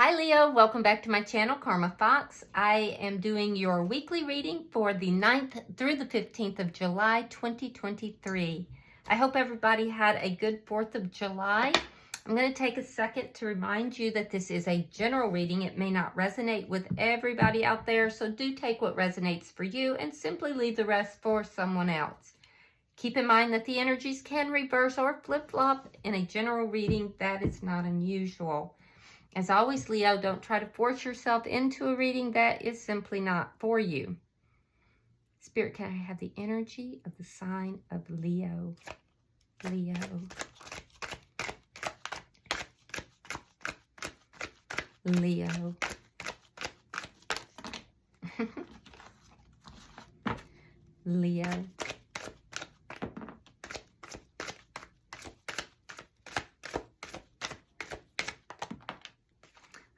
Hi Leo, welcome back to my channel, Karma Fox. I am doing your weekly reading for the 9th through the 15th of July, 2023. I hope everybody had a good 4th of July. I'm going to take a second to remind you that this is a general reading. It may not resonate with everybody out there, so do take what resonates for you and simply leave the rest for someone else. Keep in mind that the energies can reverse or flip-flop in a general reading. That is not unusual. As always, Leo, don't try to force yourself into a reading that is simply not for you. Spirit, can I have the energy of the sign of Leo? Leo. Leo. Leo.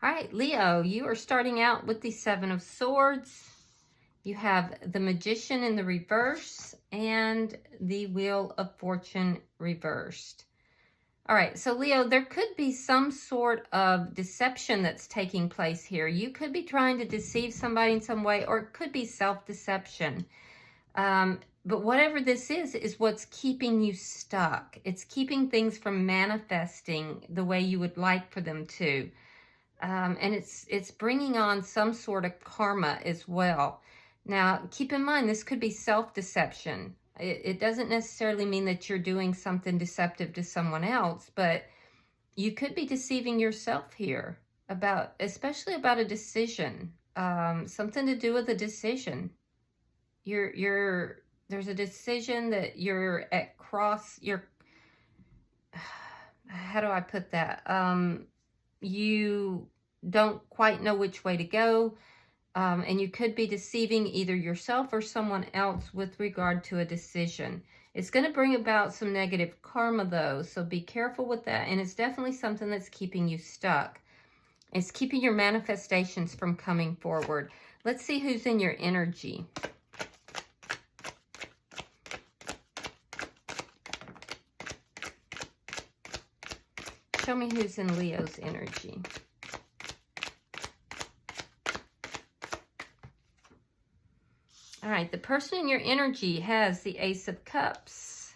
All right, Leo, you are starting out with the Seven of Swords. You have the Magician in the reverse and the Wheel of Fortune reversed. All right, so Leo, there could be some sort of deception that's taking place here. You could be trying to deceive somebody in some way, or it could be self-deception. But whatever this is what's keeping you stuck. It's keeping things from manifesting the way you would like for them to. And it's bringing on some sort of karma as well. Now, keep in mind, this could be self-deception. It doesn't necessarily mean that you're doing something deceptive to someone else, but you could be deceiving yourself here especially about a decision, something to do with a decision. There's a decision that you're at how do I put that? You don't quite know which way to go, and you could be deceiving either yourself or someone else with regard to a decision. It's going to bring about some negative karma though, so be careful with that, and it's definitely something that's keeping you stuck. It's keeping your manifestations from coming forward. Let's see who's in your energy. Show me who's in Leo's energy. All right, the person in your energy has the Ace of Cups.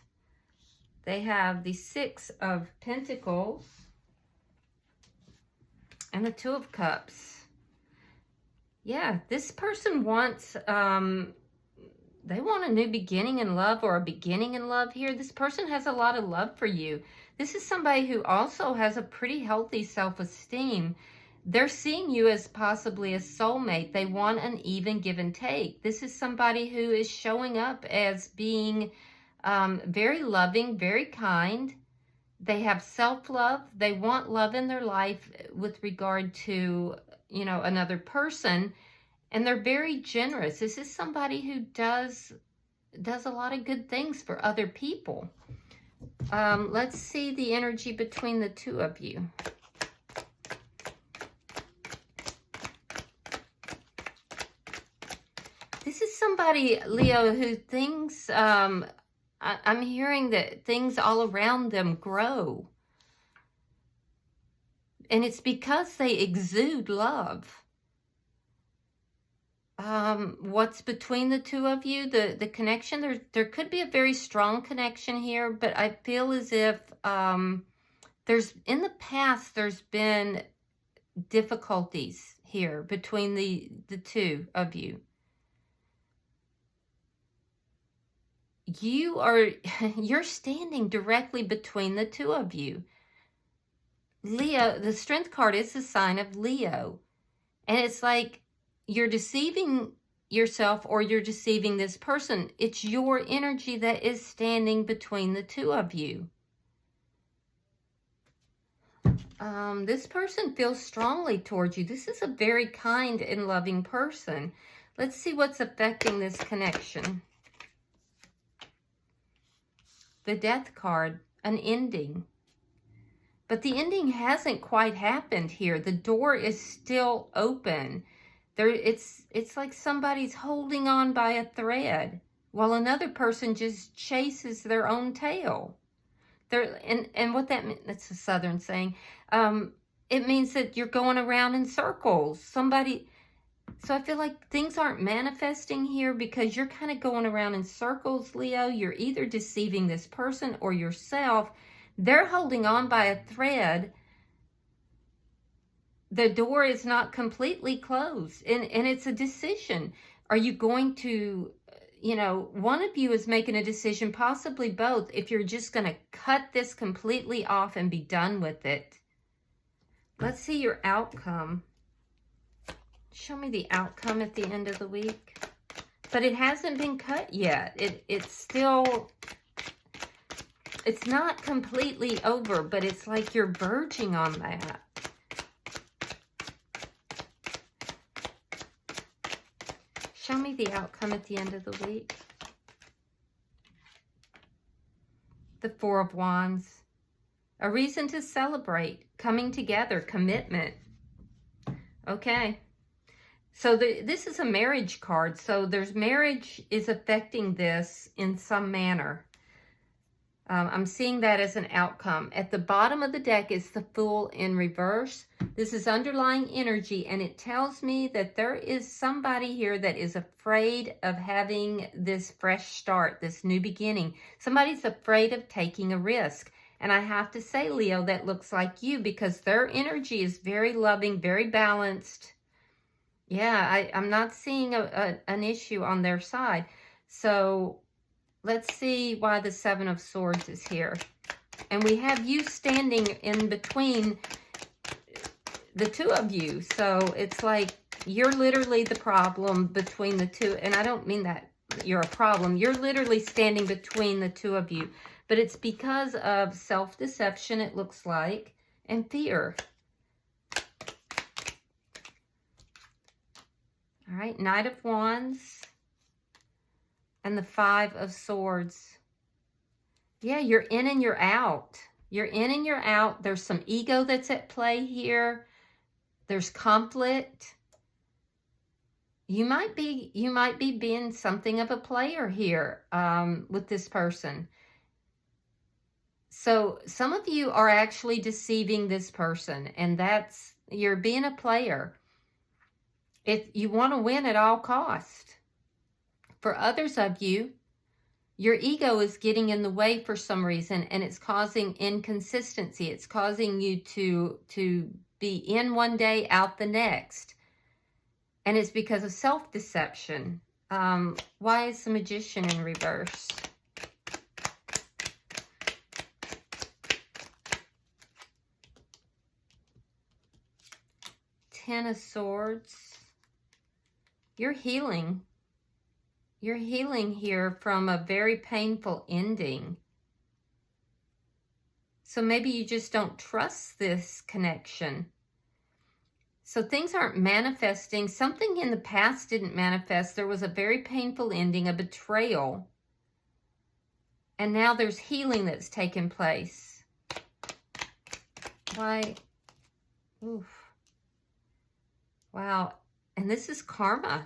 They have the Six of Pentacles and the Two of Cups. Yeah, this person wants, they want a new beginning in love or a beginning in love here. This person has a lot of love for you. This is somebody who also has a pretty healthy self-esteem. They're seeing you as possibly a soulmate. They want an even give and take. This is somebody who is showing up as being very loving, very kind. They have self-love. They want love in their life with regard to, another person. And they're very generous. This is somebody who does a lot of good things for other people. Let's see the energy between the two of you. This is somebody, Leo, who thinks, I'm hearing that things all around them grow. And it's because they exude love. What's between the two of you, the connection, there could be a very strong connection here, but I feel as if in the past there's been difficulties here between the two of you. You're standing directly between the two of you. Leo, the Strength card is the sign of Leo. And it's like you're deceiving yourself or you're deceiving this person. It's your energy that is standing between the two of you. This person feels strongly towards you. This is a very kind and loving person. Let's see what's affecting this connection. The Death card, an ending. But the ending hasn't quite happened here. The door is still open. It's like somebody's holding on by a thread while another person just chases their own tail. And what that means, that's a Southern saying. it means that you're going around in circles. Somebody, so I feel like things aren't manifesting here because you're kind of going around in circles, Leo. You're either deceiving this person or yourself. They're holding on by a thread. The door is not completely closed, and it's a decision. Are you going to, you know, one of you is making a decision, possibly both, if you're just going to cut this completely off and be done with it. Let's see your outcome. Show me the outcome at the end of the week. But it hasn't been cut yet. It's still, it's not completely over, but it's like you're verging on that. Show me the outcome at the end of the week. The Four of Wands. A reason to celebrate, coming together, commitment. Okay. So this is a marriage card. So there's marriage is affecting this in some manner. I'm seeing that as an outcome. At the bottom of the deck is the Fool in reverse. This is underlying energy, and it tells me that there is somebody here that is afraid of having this fresh start, this new beginning. Somebody's afraid of taking a risk. And I have to say, Leo, that looks like you because their energy is very loving, very balanced. Yeah, I'm not seeing an issue on their side. So let's see why the Seven of Swords is here. And we have you standing in between the two of you. So it's like you're literally the problem between the two. And I don't mean that you're a problem. You're literally standing between the two of you. But it's because of self-deception, it looks like, and fear. All right, Knight of Wands and the Five of Swords. Yeah, you're in and you're out. You're in and you're out. There's some ego that's at play here. There's conflict. You might be being something of a player here with this person. So some of you are actually deceiving this person, and that's, you're being a player. If you want to win at all costs. For others of you, your ego is getting in the way for some reason, and it's causing inconsistency. It's causing you to be in one day, out the next. And it's because of self-deception. Why is the Magician in reverse? Ten of Swords. You're healing. You're healing here from a very painful ending. So maybe you just don't trust this connection. So things aren't manifesting. Something in the past didn't manifest. There was a very painful ending, a betrayal. And now there's healing that's taken place. Why? Oof. Wow. And this is karma.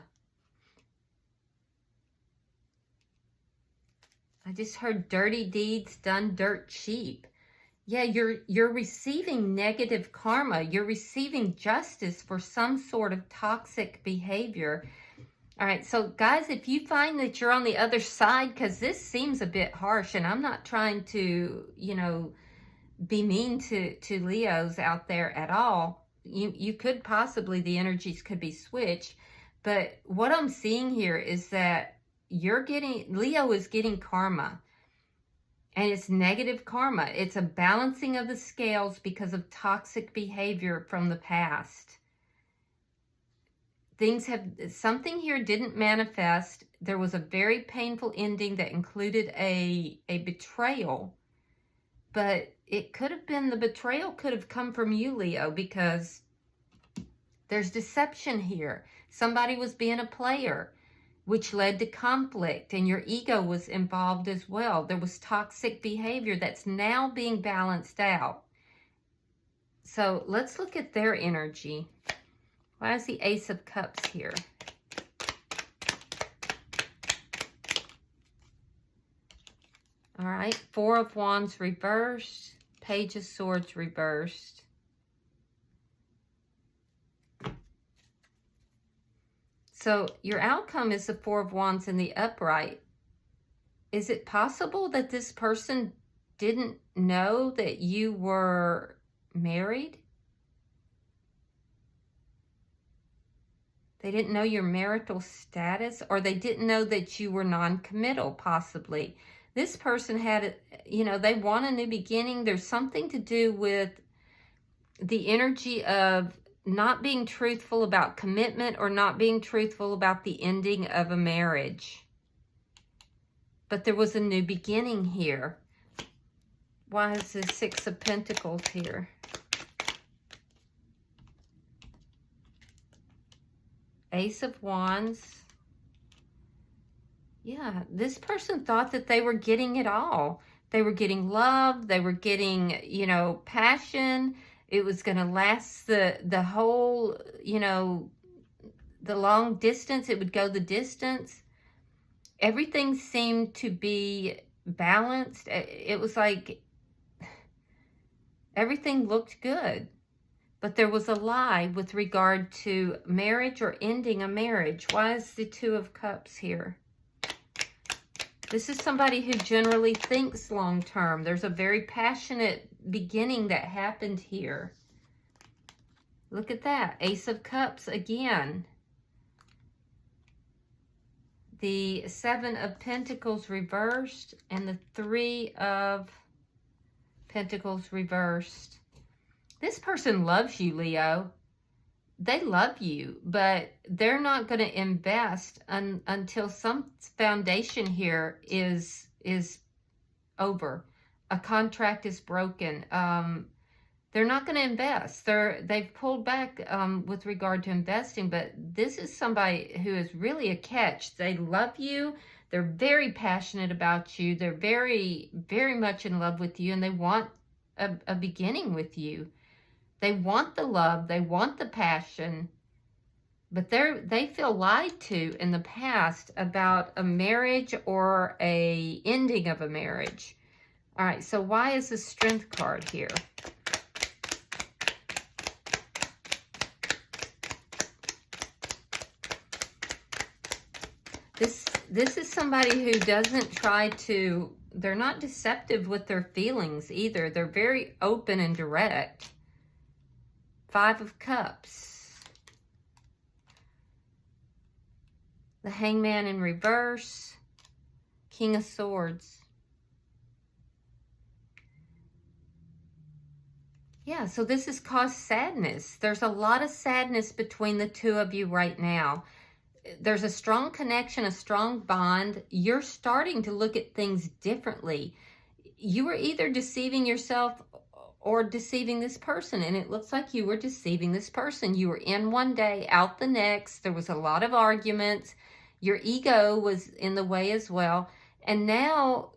I just heard dirty deeds done dirt cheap. Yeah, you're receiving negative karma. You're receiving justice for some sort of toxic behavior. All right, so guys, if you find that you're on the other side, because this seems a bit harsh, and I'm not trying to, you know, be mean to Leos out there at all. You could possibly, the energies could be switched. But what I'm seeing here is that Leo is getting karma. And it's negative karma. It's a balancing of the scales because of toxic behavior from the past. Something here didn't manifest. There was a very painful ending that included a betrayal. But it could have been, the betrayal could have come from you, Leo, because there's deception here. Somebody was being a player, which led to conflict, and your ego was involved as well. There was toxic behavior that's now being balanced out. So let's look at their energy. Why is the Ace of Cups here? All right, Four of Wands reversed, Page of Swords reversed. So your outcome is the Four of Wands in the upright. Is it possible that this person didn't know that you were married? They didn't know your marital status, or they didn't know that you were non-committal, possibly. This person had, you know, they want a new beginning. There's something to do with the energy of not being truthful about commitment or not being truthful about the ending of a marriage. But there was a new beginning here. Why is the Six of Pentacles here? Ace of Wands. Yeah, this person thought that they were getting it all. They were getting love. They were getting, you know, passion. It was going to last the whole, you know, the long distance. It would go the distance. Everything seemed to be balanced. It was like everything looked good. But there was a lie with regard to marriage or ending a marriage. Why is the Two of Cups here? This is somebody who generally thinks long term. There's a very passionate beginning that happened here. Look at that. Ace of Cups again. The Seven of Pentacles reversed and the Three of Pentacles reversed. This person loves you, Leo. They love you, but they're not going to invest until some foundation here is over. A contract is broken. They're not going to invest. They've pulled back with regard to investing, but this is somebody who is really a catch. They love you. They're very passionate about you. They're very, very much in love with you, and they want a beginning with you. They want the love, they want the passion, but they feel lied to in the past about a marriage or a ending of a marriage. All right, so why is the Strength card here? This is somebody who doesn't try to, they're not deceptive with their feelings either. They're very open and direct. Five of Cups. The Hangman in reverse. King of Swords. Yeah, so this has caused sadness. There's a lot of sadness between the two of you right now. There's a strong connection, a strong bond. You're starting to look at things differently. You were either deceiving yourself or deceiving this person, and it looks like you were deceiving this person. You were in one day, out the next. There was a lot of arguments. Your ego was in the way as well. And now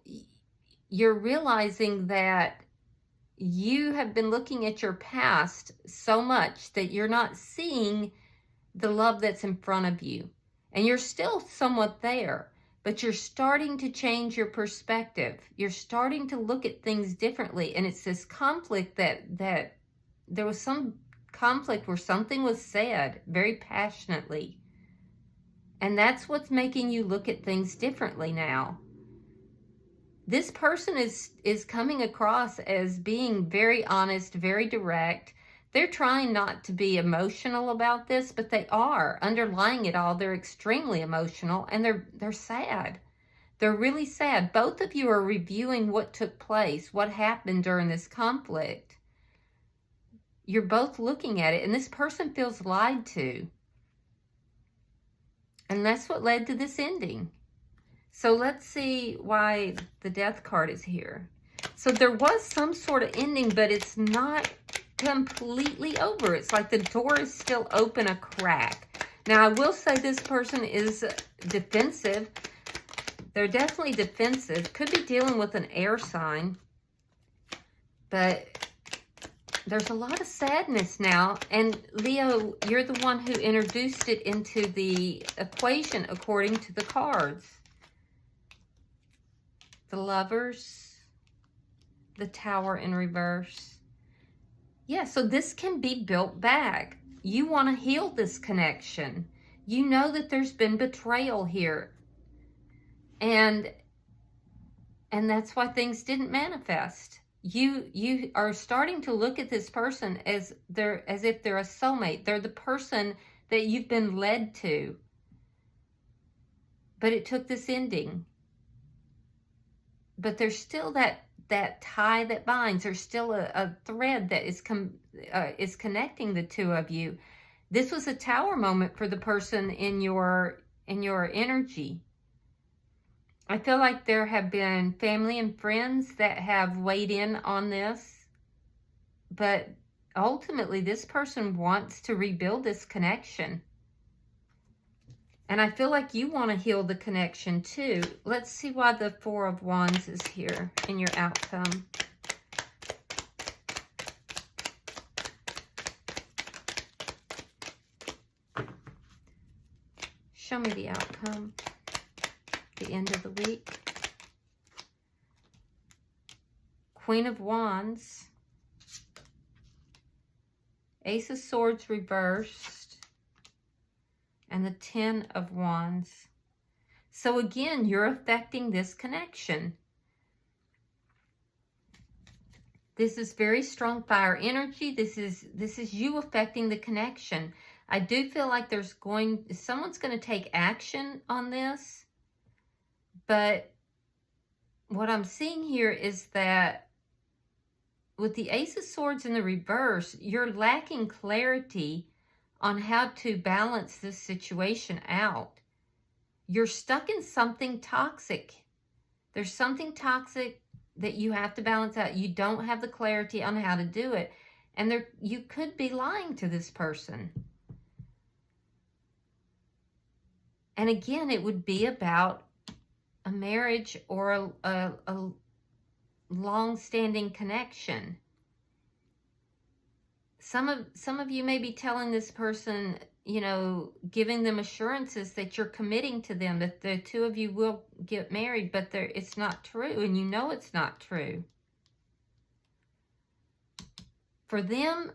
you're realizing that you have been looking at your past so much that you're not seeing the love that's in front of you. And you're still somewhat there, but you're starting to change your perspective. You're starting to look at things differently. And it's this conflict that there was some conflict where something was said very passionately. And that's what's making you look at things differently now. This person is coming across as being very honest, very direct. They're trying not to be emotional about this, but they are. Underlying it all, they're extremely emotional, and they're sad. They're really sad. Both of you are reviewing what took place, what happened during this conflict. You're both looking at it, and this person feels lied to. And that's what led to this ending. So let's see why the Death card is here. So there was some sort of ending, but it's not completely over. It's like the door is still open a crack. Now, I will say this person is defensive. They're definitely defensive. Could be dealing with an air sign. But there's a lot of sadness now. And Leo, you're the one who introduced it into the equation according to the cards. The Lovers, the Tower in reverse. Yeah, so this can be built back. You want to heal this connection. You know that there's been betrayal here. And that's why things didn't manifest. You are starting to look at this person as if they're a soulmate. They're the person that you've been led to. But it took this ending. But there's still that tie that binds. There's still a thread that is connecting the two of you. This was a tower moment for the person in your energy. I feel like there have been family and friends that have weighed in on this, but ultimately this person wants to rebuild this connection. And I feel like you want to heal the connection too. Let's see why the Four of Wands is here in your outcome. Show me the outcome. The end of the week. Queen of Wands. Ace of Swords reversed. And the Ten of Wands. So again, you're affecting this connection. This is very strong fire energy. This is you affecting the connection. I do feel like someone's going to take action on this. But what I'm seeing here is that with the Ace of Swords in the reverse, you're lacking clarity on how to balance this situation out. You're stuck in something toxic. There's something toxic that you have to balance out. You don't have the clarity on how to do it. And you could be lying to this person. And again, it would be about a marriage or a long-standing connection. Some of you may be telling this person, you know, giving them assurances that you're committing to them, that the two of you will get married, but it's not true, and you know it's not true. For them,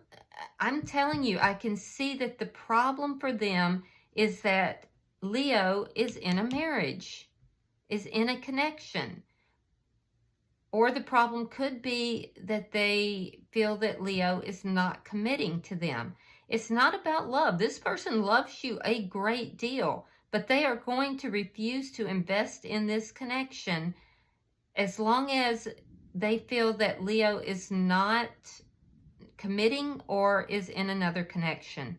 I'm telling you, I can see that the problem for them is that Leo is in a marriage, is in a connection. Or the problem could be that they feel that Leo is not committing to them. It's not about love. This person loves you a great deal, but they are going to refuse to invest in this connection as long as they feel that Leo is not committing or is in another connection.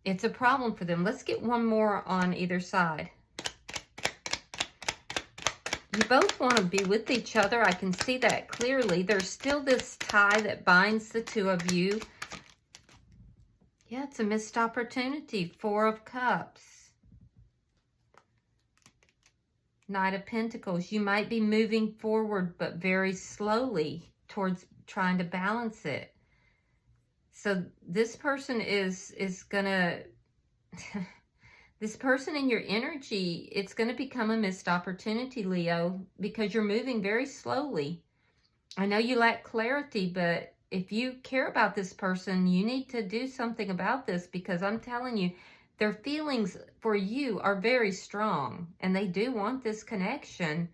It's a problem for them. Let's get one more on either side. You both want to be with each other. I can see that clearly. There's still this tie that binds the two of you. Yeah, it's a missed opportunity. Four of Cups. Knight of Pentacles. You might be moving forward, but very slowly towards trying to balance it. So this person is going to... This person in your energy, it's going to become a missed opportunity, Leo, because you're moving very slowly. I know you lack clarity, but if you care about this person, you need to do something about this, because I'm telling you, their feelings for you are very strong, and they do want this connection,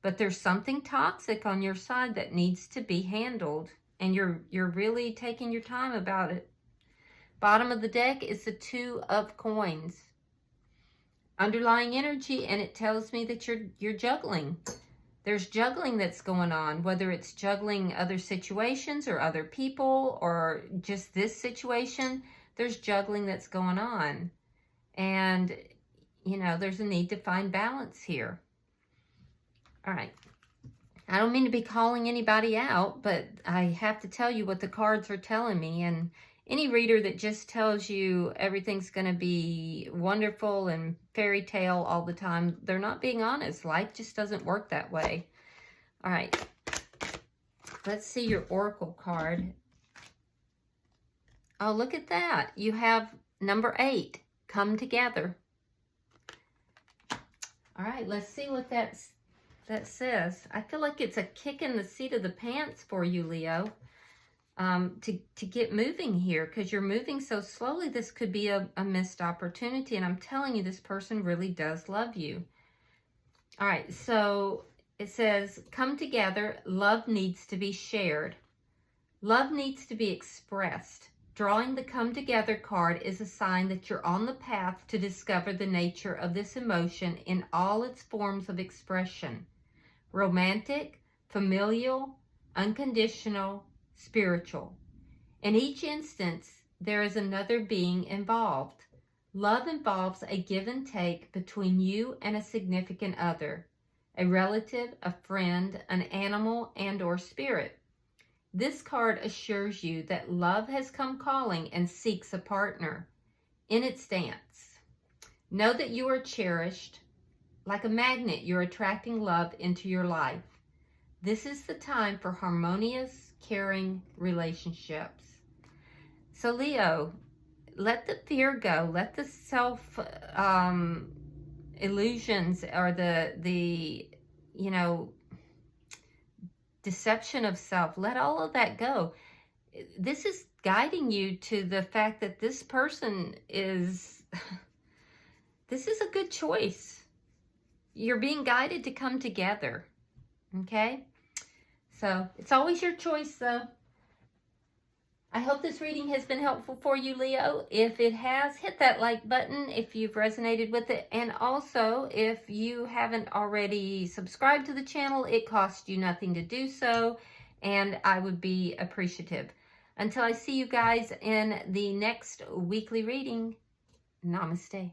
but there's something toxic on your side that needs to be handled, and you're really taking your time about it. Bottom of the deck is the Two of Coins. Underlying energy, and it tells me that you're juggling. There's juggling that's going on, whether it's juggling other situations or other people or just this situation. There's juggling that's going on. And, you know, there's a need to find balance here. All right. I don't mean to be calling anybody out, but I have to tell you what the cards are telling me. And any reader that just tells you everything's going to be wonderful and fairy tale all the time, they're not being honest. Life just doesn't work that way. All right. Let's see your oracle card. Oh, look at that. You have number 8, come together. All right, let's see what that says. I feel like it's a kick in the seat of the pants for you, Leo. to get moving here, because you're moving so slowly. This could be a missed opportunity, and I'm telling you, this person really does love you. All right, so it says, come together. Love needs to be shared. Love needs to be expressed. Drawing the come together card is a sign that you're on the path to discover the nature of this emotion in all its forms of expression. Romantic, familial, unconditional, spiritual. In each instance, there is another being involved. Love involves a give and take between you and a significant other, a relative, a friend, an animal, and or spirit. This card assures you that love has come calling and seeks a partner in its dance. Know that you are cherished. Like a magnet, you're attracting love into your life. This is the time for harmonious, caring relationships. So Leo, let the fear go. Let the self illusions or the deception of self. Let all of that go. This is guiding you to the fact that this person is, this is a good choice. You're being guided to come together. Okay? So it's always your choice, though. I hope this reading has been helpful for you, Leo. If it has, hit that like button if you've resonated with it. And also, if you haven't already subscribed to the channel, it costs you nothing to do so, and I would be appreciative. Until I see you guys in the next weekly reading, namaste.